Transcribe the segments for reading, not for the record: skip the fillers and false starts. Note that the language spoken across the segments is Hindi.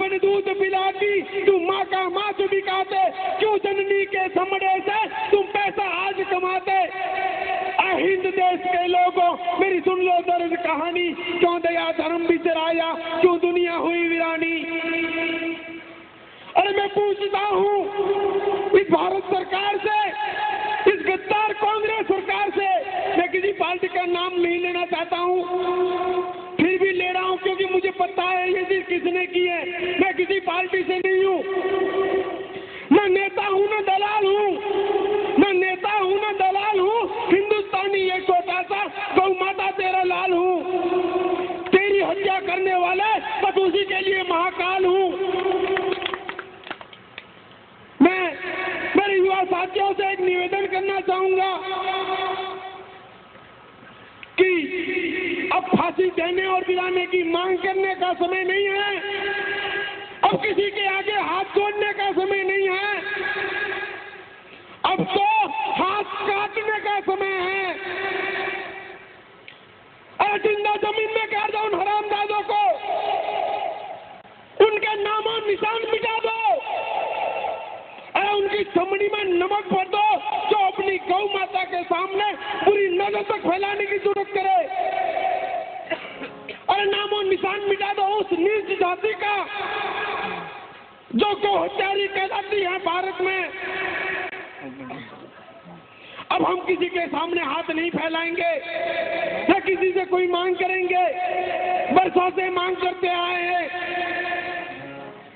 बन दूध पिलाती, तुम माँ का मांस भी खाते, क्यों जननी के समड़े से तुम पैसा आज कमाते। हिंद देश के लोगों मेरी सुन लो दर्द कहानी, क्यों दया धर्म बिसराया, क्यों दुनिया हुई वीरानी। अरे मैं पूछता हूँ इस भारत सरकार से, इस गद्दार कांग्रेस सरकार से, मैं किसी पार्टी का नाम नहीं लेना चाहता हूँ, फिर भी ले रहा हूँ क्योंकि मुझे पता है ये चीज किसने की है। मैं किसी पार्टी से नहीं हूँ, मैं नेता हूँ ना दलाल हूँ, मैं नेता हूँ ना दलाल हूँ, हिंदुस्तानी एक छोटा सा गौ माता तेरा लाल हूँ। तेरी हत्या करने वाले बस उसी के लिए महाकाल हूँ। मैं मेरे युवा साथियों से एक निवेदन करना चाहूंगा कि अब फांसी देने और दिलाने की मांग करने का समय नहीं है, अब किसी के आगे हाथ जोड़ने का समय नहीं है, अब तो हाथ काटने का समय है। अरे जिंदा जमीन में गाड़ दो उन हरामजादों को, उनके नामों निशान मिटा दो, अरे उनकी चमड़ी में नमक भर दो जो अपनी गौ माता के सामने पूरी नजर तक फैलाने की जरूरत करे। अरे नामों निशान मिटा दो उस नीच जाति का जो गौ हत्यारी कहलाती है भारत में। अब हम किसी के सामने हाथ नहीं फैलाएंगे, न किसी से कोई मांग करेंगे। बरसों से मांग करते आए हैं,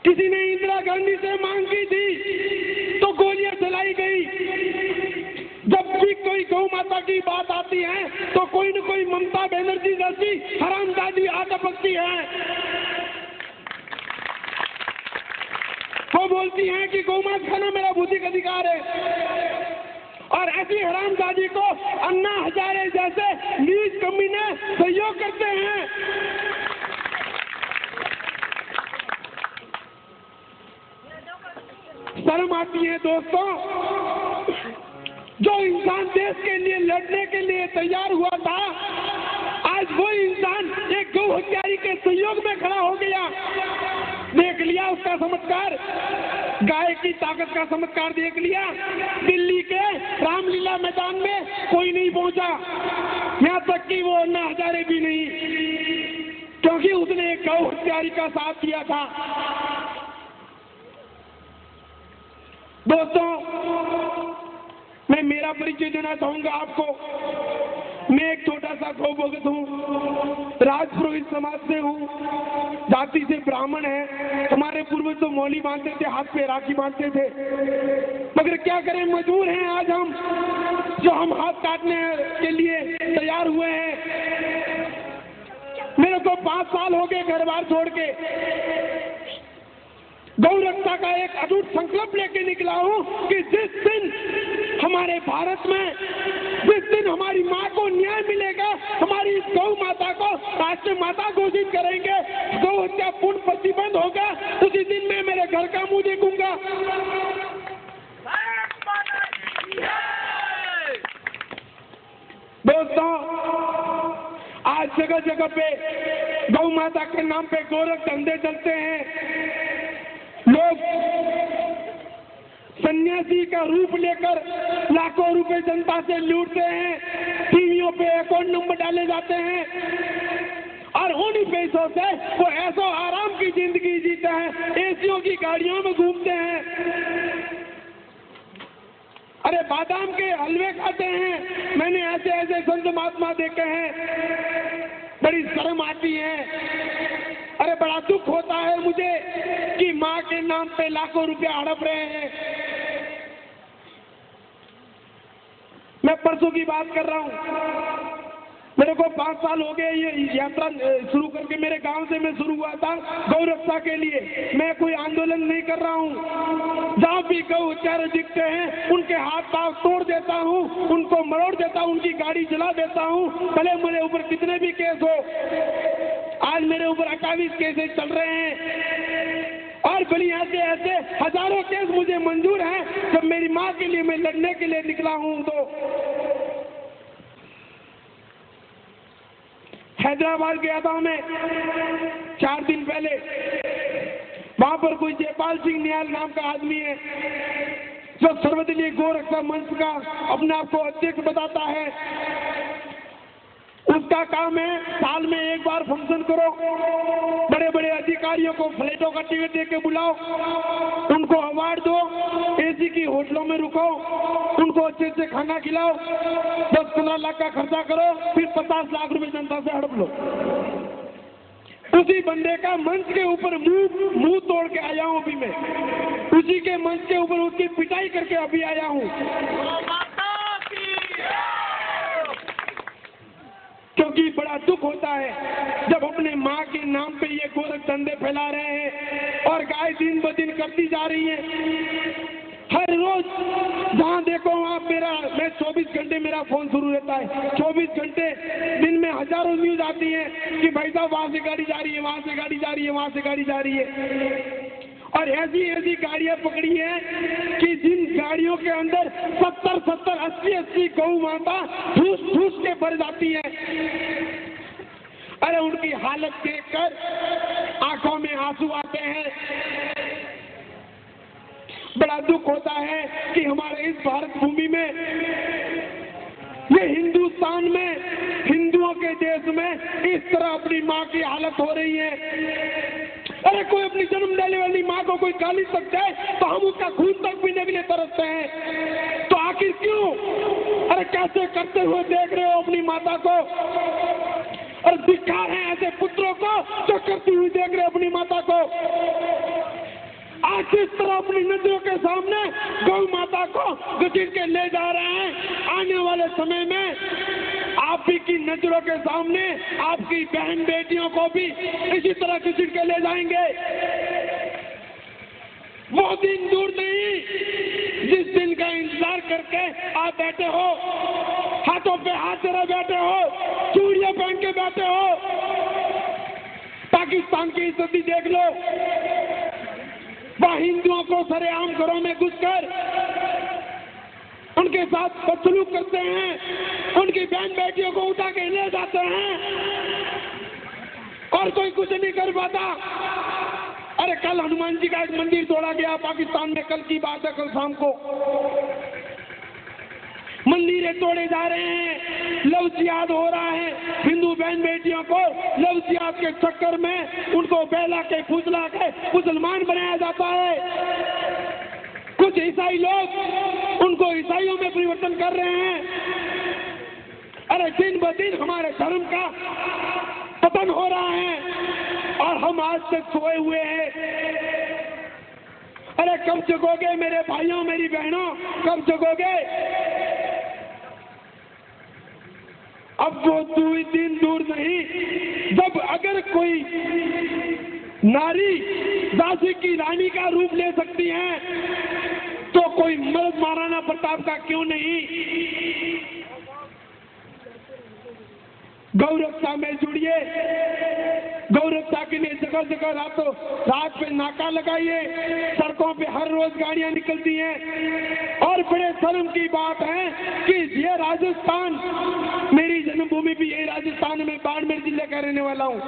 किसी ने इंदिरा गांधी से मांग की थी तो गोलियां चलाई गई। जब भी कोई गौ माता की बात आती है तो कोई न कोई ममता बनर्जी जैसी हरामजादी आ टपकती है। वो बोलती हैं कि गौ मांस खाना मेरा बौद्धिक अधिकार है, और ऐसी हरामजादी को अन्ना हजारे जैसे नीच कमीने सहयोग करते हैं। शर्म आती है दोस्तों, जो इंसान देश के लिए लड़ने के लिए तैयार हुआ था, आज वो इंसान एक गौ हत्यारी के सहयोग में खड़ा हो गया। देख लिया उसका चमत्कार, गाय की ताकत का चमत्कार देख लिया। दिल्ली के रामलीला मैदान में कोई नहीं पहुंचा, यहाँ तक कि वो अन्ना हजारे भी नहीं, क्योंकि उसने एक गौ हत्यारी का साथ दिया था। दोस्तों, मैं मेरा परिचय देना चाहूंगा आपको। मैं एक छोटा सा गौ भगत हूँ, राजपुरोहित समाज से हूँ, जाति से ब्राह्मण है। हमारे पूर्वज तो मौली बांधते थे, हाथ पे राखी बांधते थे, मगर क्या करें, मजबूर हैं आज हम, जो हम हाथ काटने के लिए तैयार हुए हैं। मेरे को 5 साल हो गए घर बार छोड़ के, गौ रक्षा का एक अटूट संकल्प लेके निकला हूं कि जिस दिन हमारे भारत में, जिस दिन हमारी माँ को न्याय मिलेगा, हमारी इस गौ माता को राष्ट्रीय माता घोषित करेंगे, गौ हत्या पूर्ण प्रतिबंध होगा, उसी दिन मैं मेरे घर का मुंह देखूंगा। दोस्तों, आज जगह जगह पे गौ माता के नाम पे गोरख धंधे चलते हैं। लोग सन्यासी का रूप लेकर लाखों रुपए जनता से लूटते हैं, टीवियों पे अकाउंट नंबर डाले जाते हैं, और उन्हीं पैसों से वो ऐसो आराम की जिंदगी जीते हैं, एसियों की गाड़ियों में घूमते हैं, अरे बादाम के हलवे खाते हैं। मैंने ऐसे ऐसे संत महात्मा देखे हैं, बड़ी शर्म आती है। अरे बड़ा दुख होता है मुझे कि माँ के नाम पे लाखों रुपया हड़प रहे हैं। मैं परसों की बात कर रहा हूँ, मेरे को 5 साल हो गए ये यात्रा शुरू करके। मेरे गांव से मैं शुरू हुआ था गौ रक्षा के लिए। मैं कोई आंदोलन नहीं कर रहा हूँ, जहाँ भी गौ हत्यारे दिखते हैं उनके हाथ पांव तोड़ देता हूँ, उनको मरोड़ देता हूँ, उनकी गाड़ी जला देता हूँ, भले मेरे ऊपर कितने भी केस हो। आज मेरे ऊपर 28 केसेस चल रहे हैं, और बड़ी ऐसे ऐसे हजारों केस मुझे मंजूर हैं। जब मेरी माँ के लिए मैं लड़ने के लिए निकला हूँ, तो हैदराबाद गया था मैं 4 दिन पहले। पर कोई जयपाल सिंह निहाल नाम का आदमी है जो सर्वदलीय गौ रक्षा मंच का अपने आप को अध्यक्ष बताता है। उसका काम है साल में एक बार फंक्शन करो, बड़े बड़े अधिकारियों को फ्लैटों का टिकट दे के बुलाओ, उनको अवार्ड दो, एसी की होटलों में रुको, उनको अच्छे से खाना खिलाओ, 10-15 लाख का खर्चा करो, फिर 50 लाख रुपए जनता से हड़प लो। उसी बंदे का मंच के ऊपर मुंह तोड़ के आया हूं अभी मैं, उसी के मंच के ऊपर उसकी पिटाई करके अभी आया हूं, क्योंकि बड़ा दुख होता है जब अपने माँ के नाम पे ये गोरख धंधे फैला रहे हैं और गाय दिन ब दिन करती जा रही है। हर रोज जहाँ देखो वहाँ मैं 24 घंटे मेरा फोन शुरू रहता है, 24 घंटे दिन में हजारों न्यूज आती है कि भाई साहब वहां से गाड़ी जा रही है, वहां से गाड़ी जा रही है, वहां से गाड़ी जा रही है। और ऐसी ऐसी गाड़ियां पकड़ी हैं कि जिन गाड़ियों के अंदर 70-70, 80-80 गौ माता ठूस के भर जाती है। अरे उनकी हालत देखकर आंखों में आंसू आते हैं। बड़ा दुख होता है कि हमारे इस भारत भूमि में, ये हिंदुस्तान में, हिंदुओं के देश में इस तरह अपनी माँ की हालत हो रही है। अरे कोई अपनी जन्म देने वाली माँ को कोई गाली सकता है तो हम उसका खून तक पीने के लिए तरसते हैं। तो आखिर क्यों? अरे कैसे करते हुए देख रहे हो अपनी माता को? और धिक्कार है ऐसे पुत्रों को जो करती हुई देख रहे हो अपनी माता को। आज जिस तरह अपनी नजरों के सामने गौ माता को घसीट के ले जा रहे हैं, आने वाले समय में आप ही की नजरों के सामने आपकी बहन बेटियों को भी इसी तरह घसीट के ले जाएंगे। वो दिन दूर नहीं जिस दिन का इंतजार करके आप बैठे हो, हाथों पे हाथ धरे बैठे हो, चूड़ियां पहन के बैठे हो। पाकिस्तान की स्थिति देख लो, वह हिंदुओं को सरेआम घरों में घुसकर उनके साथ बदसलूक करते हैं, उनकी बहन बेटियों को उठा के ले जाते हैं और कोई कुछ नहीं कर पाता। अरे कल हनुमान जी का एक मंदिर तोड़ा गया पाकिस्तान में, कल की बात है, कल शाम को मंदिरें तोड़े जा रहे हैं, लव जिहाद हो रहा है। हिंदू बहन बेटियों को लव जिहाद के चक्कर में उनको बहला के फुसला के मुसलमान बनाया जाता है। कुछ ईसाई लोग उनको ईसाइयों में परिवर्तन कर रहे हैं। अरे दिन ब दिन हमारे धर्म का पतन हो रहा है और हम आज तक सोए हुए हैं। अरे कब जगोगे मेरे भाइयों, मेरी बहनों, कब जगोगे? अब वो दिन दूर नहीं जब अगर कोई नारी दासी की रानी का रूप ले सकती है तो कोई मर्द महाराणा प्रताप का क्यों नहीं? गौरक्षा में जुड़िए, गौरक्षा के लिए जगह जगह रात पे नाका लगाइए, सड़कों पे हर रोज गाड़ियां निकलती हैं। और बड़े शर्म की बात है कि ये राजस्थान, मेरी जन्मभूमि भी यही राजस्थान में बाड़मेर जिले का रहने वाला हूँ।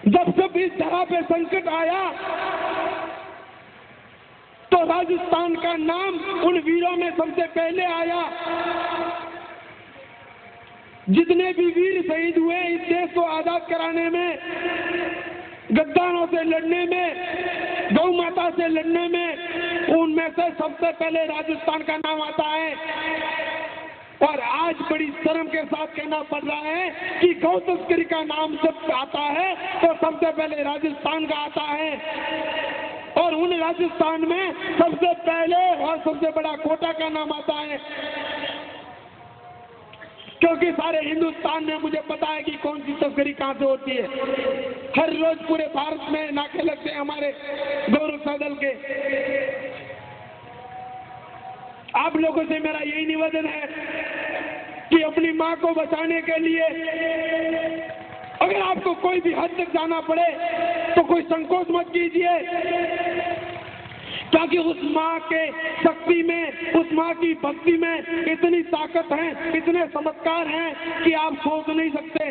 जब इस जगह पे संकट आया तो राजस्थान का नाम उन वीरों में सबसे पहले आया। जितने भी वीर शहीद हुए इस देश को आजाद कराने में, गद्दारों से लड़ने में, गौ माता से लड़ने में, उनमें से सबसे पहले राजस्थान का नाम आता है। और आज बड़ी शर्म के साथ कहना पड़ रहा है कि गौ तस्करी का नाम जब आता है तो सबसे पहले राजस्थान का आता है। और उन राजस्थान में सबसे पहले और सबसे बड़ा कोटा का नाम आता है, क्योंकि सारे हिंदुस्तान में मुझे पता है कि कौन सी तस्करी कहां से होती है। हर रोज पूरे भारत में नाके लगते हैं हमारे गौरक्षा दल के। आप लोगों से मेरा यही निवेदन है कि अपनी मां को बचाने के लिए अगर आपको कोई भी हद तक जाना पड़े तो कोई संकोच मत कीजिए, क्योंकि उस माँ के शक्ति में, उस माँ की भक्ति में इतनी ताकत है, इतने चमत्कार हैं कि आप सोच नहीं सकते।